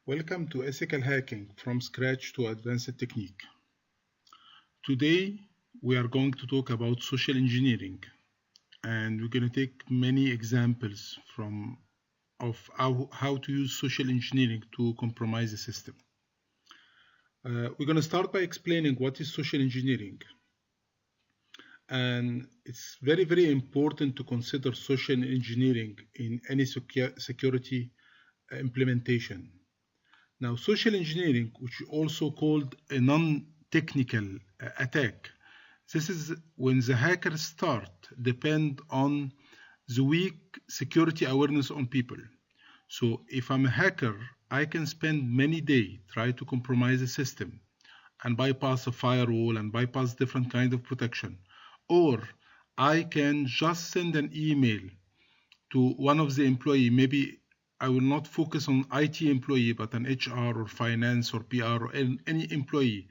Welcome to Ethical Hacking from Scratch to Advanced Technique. Today we are going to talk about social engineering, and we're going to take many examples of how to use social engineering to compromise the system. We're going to start by explaining what is social engineering. And it's very, very important to consider social engineering in any security implementation. Now, social engineering, which is also called a non-technical attack, this is when the hackers depend on the weak security awareness on people. So if I'm a hacker, I can spend many days trying to compromise the system and bypass a firewall and bypass different kind of protection. Or I can just send an email to one of the employee. Maybe I will not focus on IT employee, but an HR or finance or PR or any employee.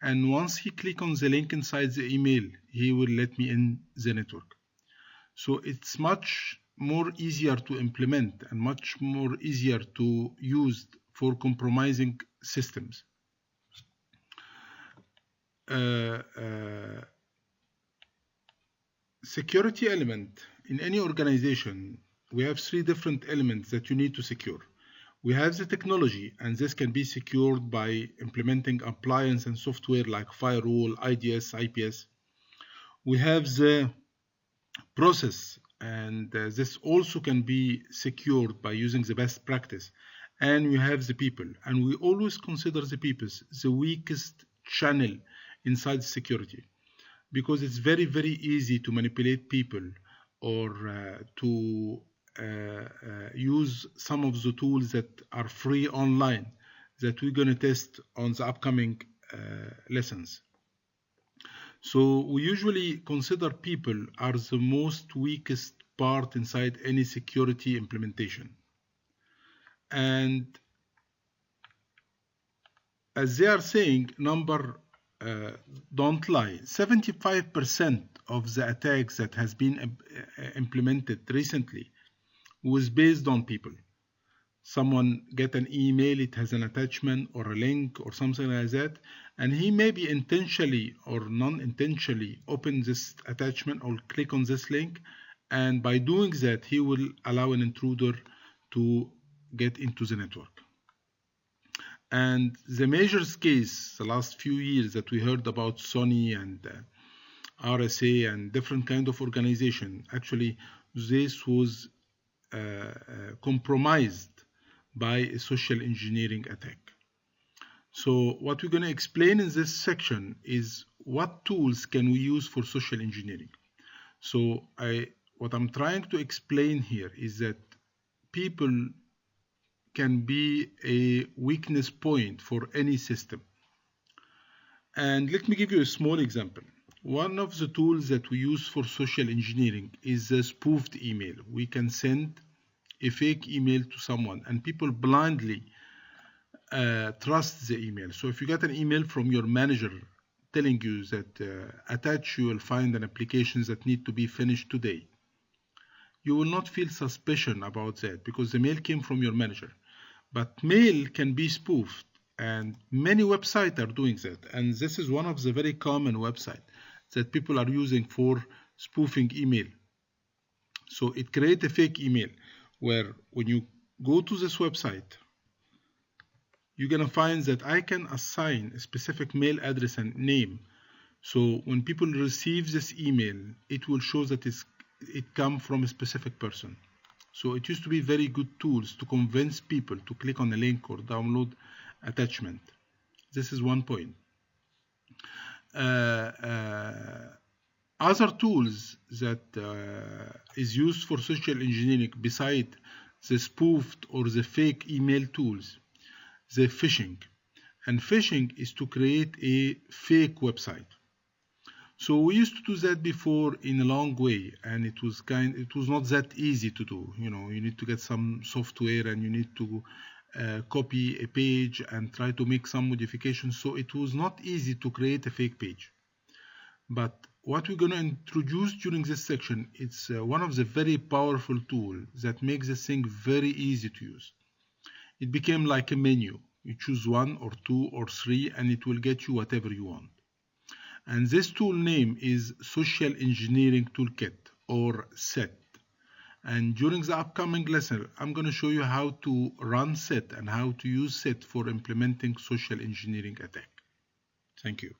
And once he click on the link inside the email, he will let me in the network. So it's much more easier to implement and much more easier to use for compromising systems. Security element in any organization, we have three different elements that you need to secure. We have the technology, and this can be secured by implementing appliance and software like firewall, IDS, IPS. We have the process, and this also can be secured by using the best practice. And we have the people, and we always consider the people the weakest channel inside security, because it's very, very easy to manipulate people or to use some of the tools that are free online that we're going to test on the upcoming lessons. So we usually consider people are the most weakest part inside any security implementation. And as they are saying, don't lie. 75% of the attacks that has been implemented recently was based on people. Someone get an email, it has an attachment or a link or something like that, and he maybe intentionally or non-intentionally open this attachment or click on this link, and by doing that he will allow an intruder to get into the network. And the major case the last few years that we heard about Sony and RSA and different kind of organization, actually this was compromised by a social engineering attack. So what we're going to explain in this section is what tools can we use for social engineering. So what I'm trying to explain here is that people can be a weakness point for any system. And let me give you a small example. One of the tools that we use for social engineering is the spoofed email. We can send a fake email to someone, and people blindly trust the email. So if you get an email from your manager telling you that attached you will find an application that need to be finished today, you will not feel suspicion about that because the mail came from your manager. But mail can be spoofed, and many websites are doing that. And this is one of the very common websites that people are using for spoofing email. So it creates a fake email where when you go to this website, you're going to find that I can assign a specific mail address and name. So when people receive this email, it will show that it comes from a specific person. So it used to be very good tools to convince people to click on a link or download attachment. This is one point. Other tools that is used for social engineering beside the spoofed or the fake email tools, the phishing. And phishing is to create a fake website. So we used to do that before in a long way, and it was not that easy to do. You know, you need to get some software and you need to copy a page and try to make some modifications. So it was not easy to create a fake page. But what we're going to introduce during this section, it's one of the very powerful tools that makes this thing very easy to use. it became like a menu. You choose 1 or 2 or 3 and it will get you whatever you want. And this tool name is Social Engineering Toolkit or SET. And during the upcoming lesson, I'm going to show you how to run SET and how to use SET for implementing social engineering attack. Thank you.